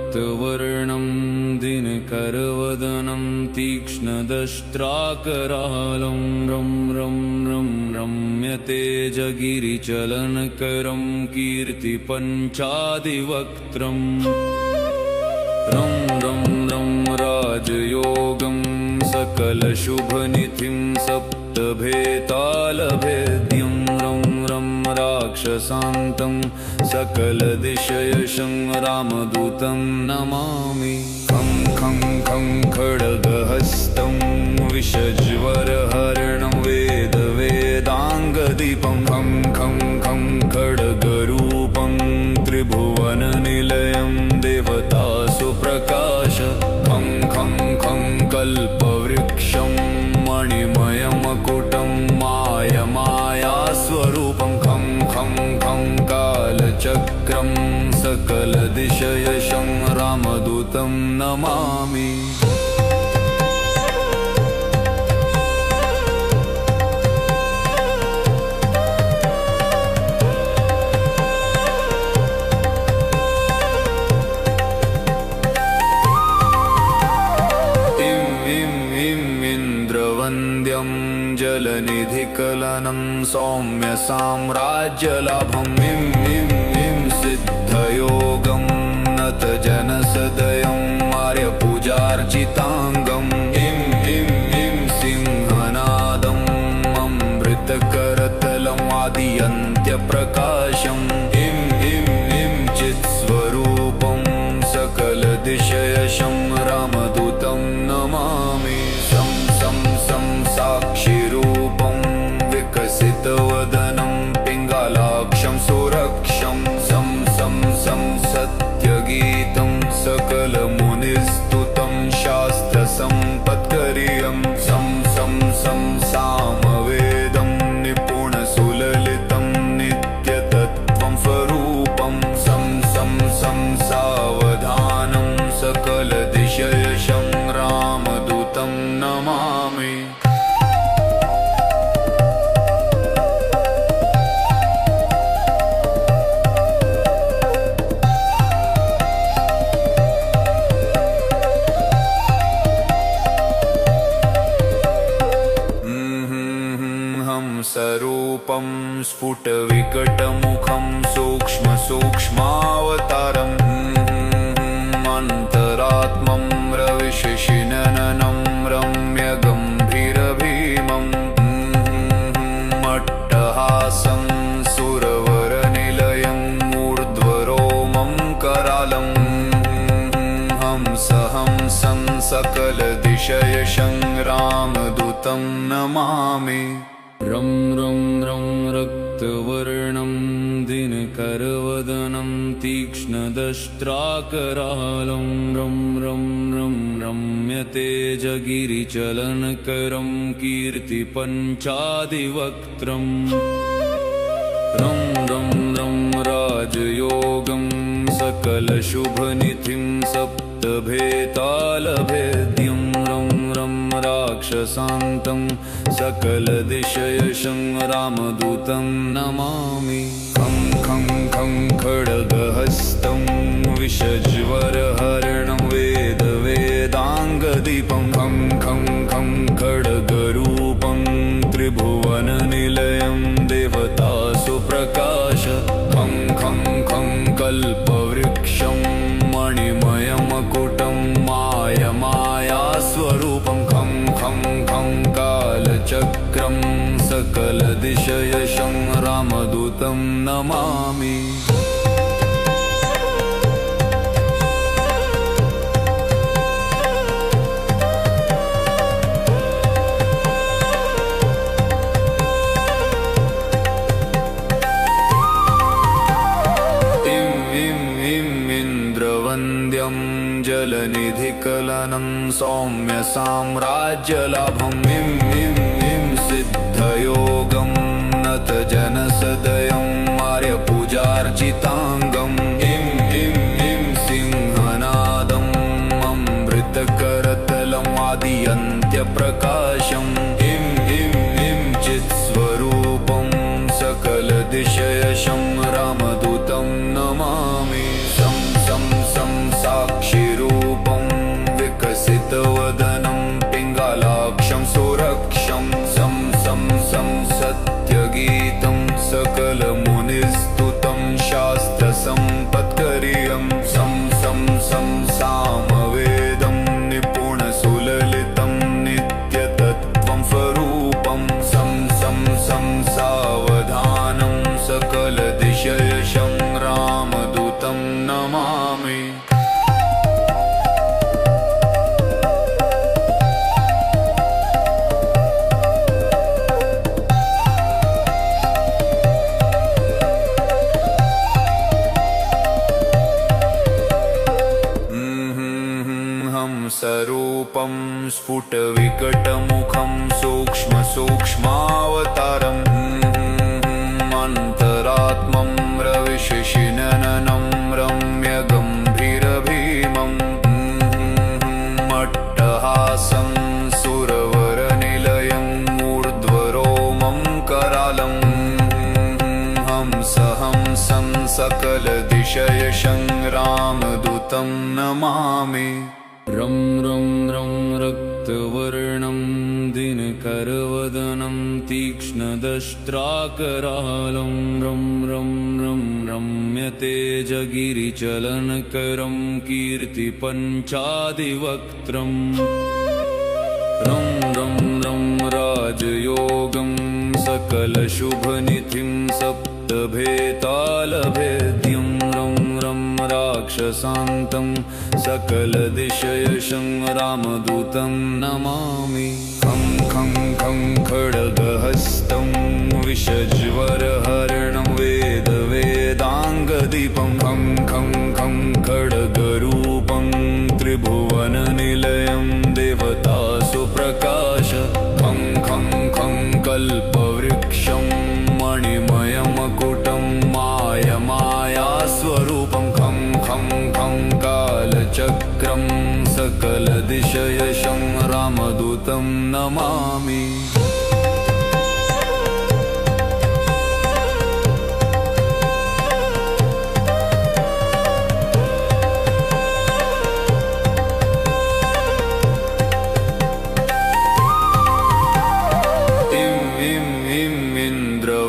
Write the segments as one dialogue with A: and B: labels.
A: रक्तवर्णं दिनकरवदनं तीक्ष्णदष्ट्राकरालं रं रं रं रम्यते जगिरिचलनकरं कीर्तिपञ्चादिवक्त्रम् रं रं रं राजयोगं सकलशुभनिधिं सप्तभेतालभेद्यं रं रं राक्षसान्तं सकलदिशयशं रामदूतं नमामि खं खं खं खड्गहस्तं विषज्वरहरणं वेदवेदाङ्गदीपं खं खं खं खड्गरूपं त्रिभुवननिलयं देवतासु प्रकाश खं खं खं कल्पवृक्षं मणिमयमकुटं मायमायास्वरूपं खं खं खं कालचक्रं सकलदिशयशं रामदूतं नमामि जलनिधिकलनं सौम्य साम्राज्यलाभं इं इं इं सिद्धयोगं नतजनसदयं आर्यपूजार्चिताङ्गम् इं इं इं सिंहनादम् अमृतकरतलम् आदियन्त्यप्रकाशम् इं इं इं चित्स्वरूपं सकलदिशयशं रामदूतं नमामि सं सं सं साक्षिरूपं विकसितवदनं पिङ्गालाक्षं सुरक्षं सं सं सं सत्यगीतं सकलमुनिस्तुतं शास्त्रसम्पत्करीयं सं सं सं सामवेदं निपुणसुललितं नित्यतत्त्वं स्वरूपं सं सं सं सावधानं सकलदिशयशं रामदूतं नमामि स्वरूपं स्फुटविकटमुखं सूक्ष्मसूक्ष्मावतारम् अन्तरात्मं रविशशिनननं रम्यगम्भीरभीमम् अट्टहासं सुरवरनिलयं ऊर्ध्वरोमं करालं हंसहंसं सकलदिशयशं रामदूतं नमामि रं रं रं रक्तवर्णं दिनकरवदनं तीक्ष्णदष्ट्राकरालं रं रं रं रम्यते जगिरिचलनकरं कीर्तिपञ्चादिवक्त्रम् रं रं रं राजयोगं सकलशुभनिधिं सप्तभेतालभेद्यं रं रं राक्षसान्तं सकलदिशयशं रामदूतं नमामि खं खं खं खड्गहस्तं विषज्वरहरणं वेदवेदाङ्गदीपं खं खं खं खड्गरूपं त्रिभुवननिलयं देवतासु प्रकाश खं खं खं कल्पवृक्षं मणिमयमकुटं मायमायास्वरूपं खं खं खं कालचक्रं सकलदिशयशं रामदूतं नमामि जलनिधिकलनं सौम्य साम्राज्यलाभम् इं इं इं सिद्धयोगं नतजनसदयं आर्यपूजार्चिताङ्गम् इं इं इं सिंहनादम् अमृतकरतलम् आदियन्त्यप्रकाशम् इं इं इं चित्स्वरूपं सकलदिशयशं रामदूतं नमामि सं सं सं साक्ष हंसरूपं स्फुटविकटमुखं सूक्ष्मसूक्ष्मावतारम् अन्तरात्मं रविशशिनननं रम्यगम्भीरभीमम् अट्टहासं सुरवरनिलयं ऊर्ध्वरोमं करालम् हंसं सकलदिशयशं रामदूतं नमामि। रं रं रं रक्तवर्णं दिनकरवदनं तीक्ष्णदष्ट्राकरालं रं रं रं रम्यतेजगिरिचलनकरं कीर्तिपञ्चादिवक्त्रम् रं रं रं राजयोगं सकलशुभनिधिं सप्तभेतालभेद्यं रं रं राक्षसान्तं सकलदिशयशं रामदूतं नमामि। खं खं खं खड्गहस्तं विषज्वरहरणं वेदवेदाङ्गदीपं खं खं खं खड्गरूपं त्रिभुवननिलयं देवतासु प्रकाश खं खं खं कल्पवृक्षं मणिमयमकुटं मायमायास्वरूपं खं खं खं कालचक्रं सकलदिशयशं रामदूतं नमामि।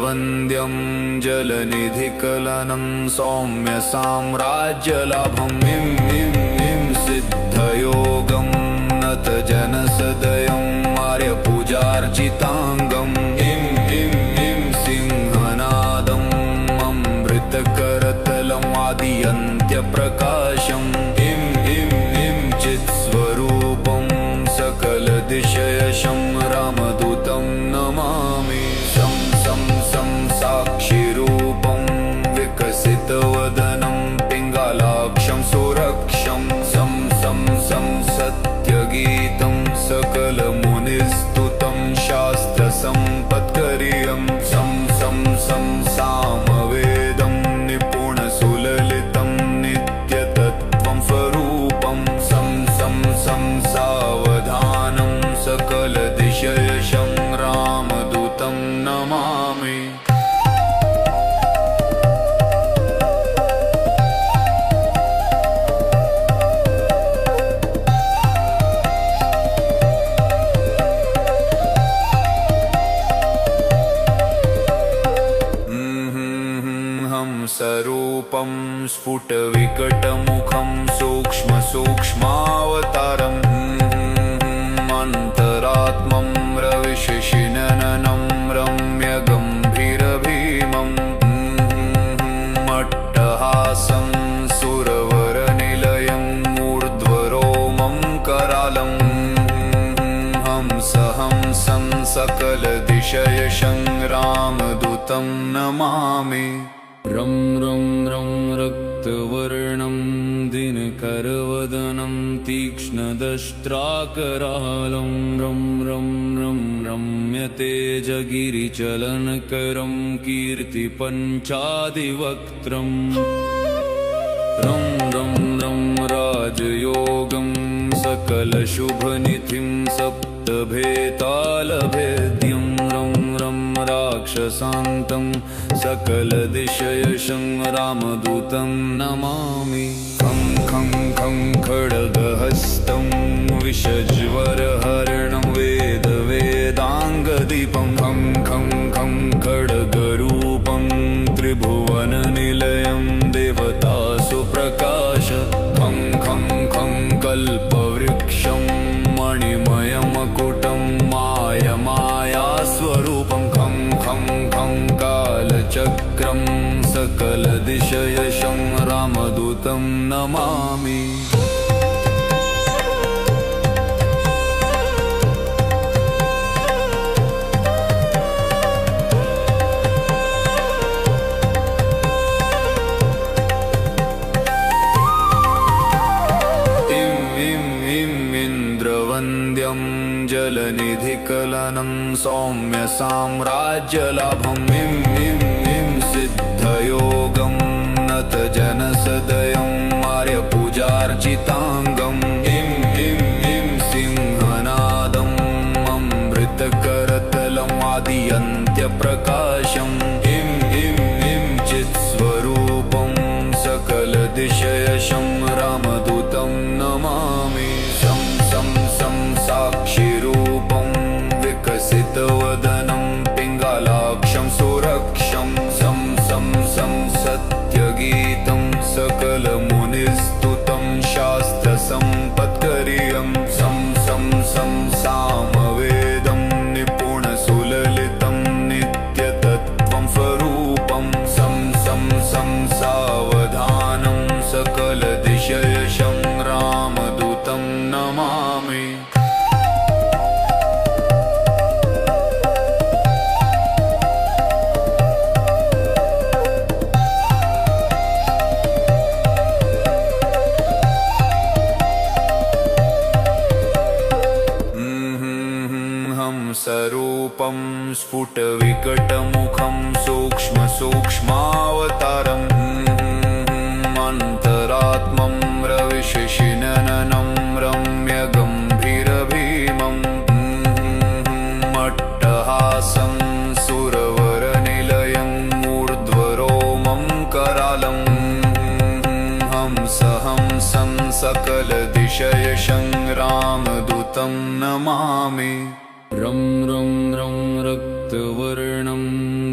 A: वन्द्यं जलनिधिकलनं सौम्य साम्राज्यलाभम् इं इं इं सिद्धयोगं नतजनसदयं आर्यपूजार्चिताङ्गम् इं इं इं सिंहनादम् अमृतकरतलम् आदियन्त्यप्रकाशम् इं इं इं चित्स्वरूपं सकलदिशयशं रामदूतं नमामि। साक्षिरूपं विकसितवदनं पिङ्गालाक्षं सुरक्षं सं सत्यगीतं सकलमुनिस्तुतं शास्त्रसम्पत्करीयं सं सामवेदं निपुणसुललितं नित्यतत्त्वं स्वरूपं सं सावधानं सकलदिशयशं रामदूतं नमामि। हंसरूपं स्फुटविकटमुखं सूक्ष्मसूक्ष्मावतारम् अन्तरात्मं रविशशिनननं रम्यगम्भीरभीमम् अट्टहासं सुरवरनिलयं ऊर्ध्वरोमं करालम् हंसं सकलदिशयशं रामदूतं नमामि। रं रं रं रक्तवर्णं दिनकरवदनं तीक्ष्णदष्ट्राकरालं रं रं रं रम्यतेजगिरिचलनकरं कीर्तिपञ्चादिवक्त्रम् रं रं रं राजयोगं सकलशुभनिधिं सप्तभेतालभेद्यं रं रं राक्षसान्तं सकलदिशयशं रामदूतं नमामि। खं खं खं खड्गहस्तं विषज्वरहरणं वेदवेदाङ्गदीपं खं खं खं खड्गरूपं त्रिभुवननिलयं देवतासु प्रकाश खं खं खं कल्पवृक्षं मणिमयमकुटं मायमायास्वरूपं खं खं खं कालचक्रं सकलदिशयशं रामदूतं नमामि। द्रवन्द्यं जलनिधिकलनं सौम्य साम्राज्यलाभम् इं इं इं सिद्धयोगं नत जनसदयं आर्यपूजार्चिताङ्गम् इं इं इं सिंहनादम् अमृतकरतलम् आदियन्त्यप्रकाशम् इं इं इं चित्स्वरूपं सकलदिशयशं रामदूतं नमामि सं सं सं साक्षिरूपं विकसितवदनं पिङ्गालाक्षं सुरक्षं सं सं सं सत्यगीतं सकलमुनिस्तुतं शास्त्रसम्पत्करियं सं सं सं सामवेदं निपुणसुललितं नित्यतत्त्वं स्वरूपं सं सं सं सावधानं सकलदिशयशं रामदूतं नमामि स्वरूपं स्फुटविकटमुखं सूक्ष्मसूक्ष्मावतारम् अन्तरात्मं रविशशिनननं रम्यगम्भीरभीमम् अट्टहासं सुरवरनिलयं ऊर्ध्वरोमं करालम् हंसहंसं सकलदिशयशं रामदूतं नमामि रं रं रं रक्तवर्णं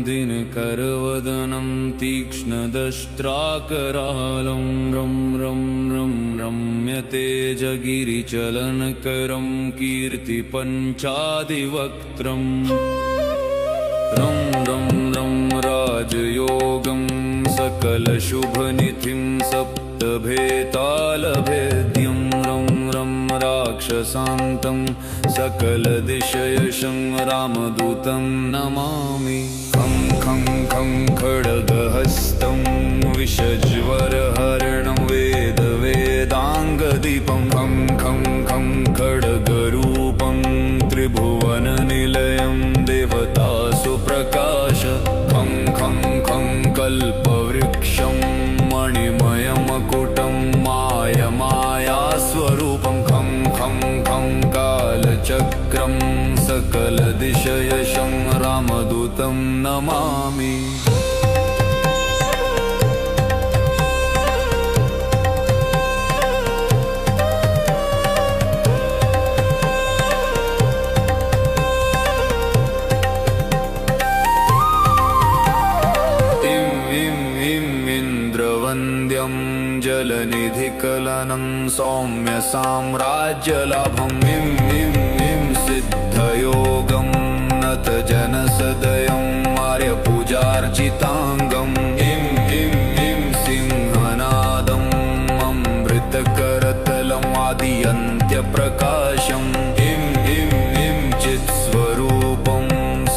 A: दिनकरवदनं तीक्ष्णदष्ट्राकरालं रं रं रं रम्यतेजगिरिचलनकरं कीर्तिपञ्चादिवक्त्रम् रं रं रं राजयोगं सकलशुभनिधिं सप्तभेतालभेद्यं रं रं राक्षसान्तं सकलदिशयशं रामदूतं नमामि खं खं खं खड्गहस्तं विषज्वरहरणं वेदवेदाङ्गदीपं खं खं खं खड्गरूपं त्रिभुवननिलयं देवतासुप्रकाश खं खं खं कल्पवृक्षं मणिमयमकुटं मायमायास्वरूपं खं खं खं कालचक्रं सकलदिशयशं रामदूतं नमामि वन्द्यं जलनिधिकलनं सौम्य साम्राज्यलाभम् इं इं इं सिद्धयोगं नत जनसदयं आर्यपूजार्चिताङ्गम् इं इं इं सिंहनादम् अमृतकरतलम् आदियन्त्यप्रकाशम् इं इं इं चित्स्वरूपं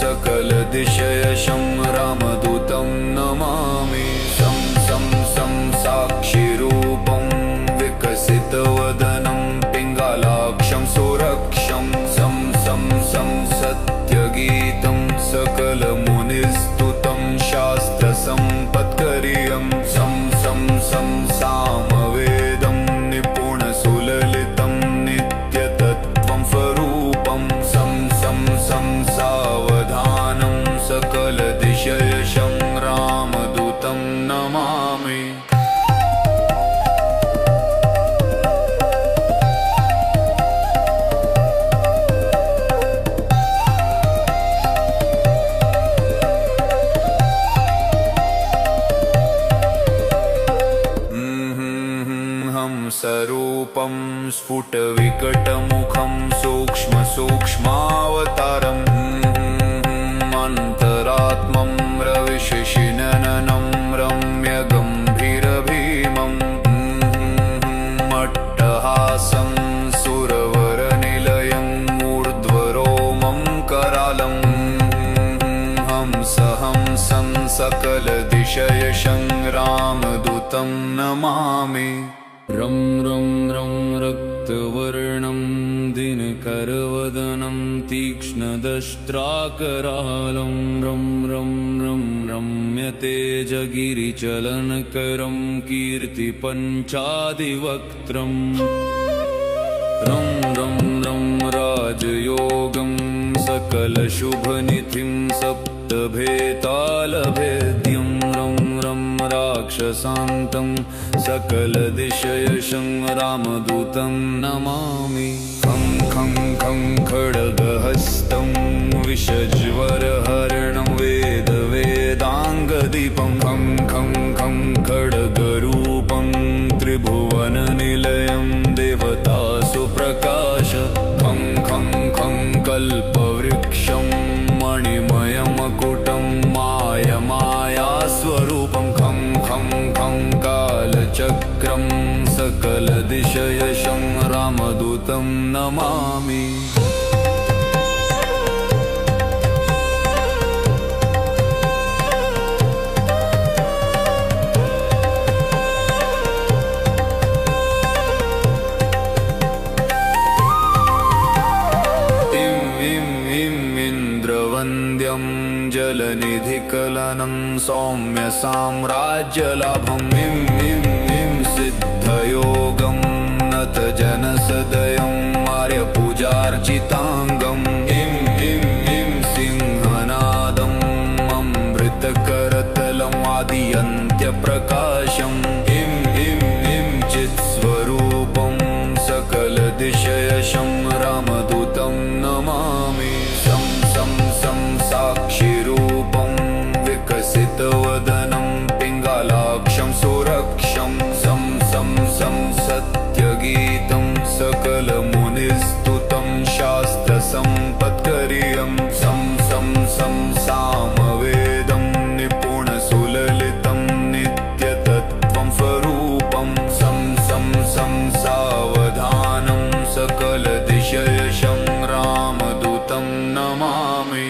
A: सकलदिशयशं रामदूतं नमामि सं साक्षिरूपं विकसितवदनं पिङ्गालाक्षं सुरक्षं सं सं सं सत्यगीतं सकलमुनिस्तुतं शास्त्रसम्पत्करियं सं सं सं सामवेदं निपुणसुललितं नित्यतत्त्वं स्वरूपं सं सं सं सावधानं सकलदिशयशं रामदूतं नमामि स्वरूपं स्फुटविकटमुखं सूक्ष्मसूक्ष्मावतारम् अन्तरात्मं रविशशिनननं रम्यगम्भीरभीमम् अट्टहासं सुरवरनिलयं ऊर्ध्वरोमं करालम् हंसहंसं सकलदिशयशं रामदूतं नमामि रं रं रं रक्तवर्णं दिनकरव तीक्ष्णदष्ट्राकरालं रं रं रं रम्यतेजगिरिचलनकरं कीर्तिपञ्चादिवक्त्रम् रं रं रं राजयोगं सकलशुभनिधिं सप्तभेतालभेद्यं रं रं राक्षसान्तं सकलदिशयशं रामदूतं नमामि खं खं खं खड्गहस्तं विषज्वरहरणं वेदवेदाङ्गदीपं खं खं खं खड्गरूपं त्रिभुवननिलयं देवतासु प्रकाश खं खं खं कल्पवृक्षं मणिमयमकुटं मायमायास्वरूपं खं खं खं कालचक्रं सकलदिशयशं रामदूतं नमामि वन्द्यं जलनिधिकलनं सौम्य साम्राज्यलाभम् इं इं इं सिद्धयोगं नतजनसदयं आर्यपूजार्चिताङ्गम् इं इं इं सिंहनादम् अमृतकरतलम् आदियन्त्यप्रकाशम् इं इं इं चित्स्वरूपं सकलदिशयशं रामदूतं नमामि साक्षिरूपं विकसितवदनं पिङ्गालाक्षं सुरक्षं सं सं सं सत्यगीतं सकलमुनिस्तुतं शास्त्रसम्पत्करियं सं सं सं सामवेदं निपुणसुललितं नित्यतत्त्वं स्वरूपं सं सं सं सावधानं सकलदिशयशं रामदूतं नमामि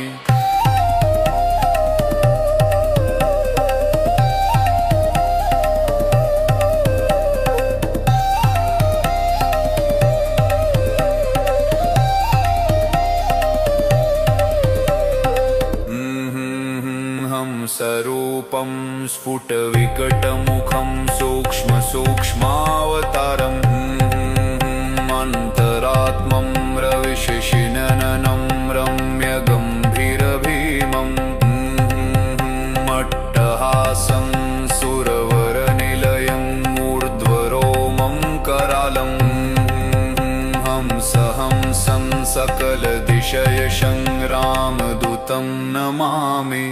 A: स्वरूपं स्फुटविकटमुखं सूक्ष्मसूक्ष्मावतारम् अन्तरात्मं रविशशिनननं रम्यगम्भीरभीमम् अट्टहासं सुरवरनिलयं ऊर्ध्वरोमं करालं हंसहंसं सकलदिशयशं रामदूतं नमामि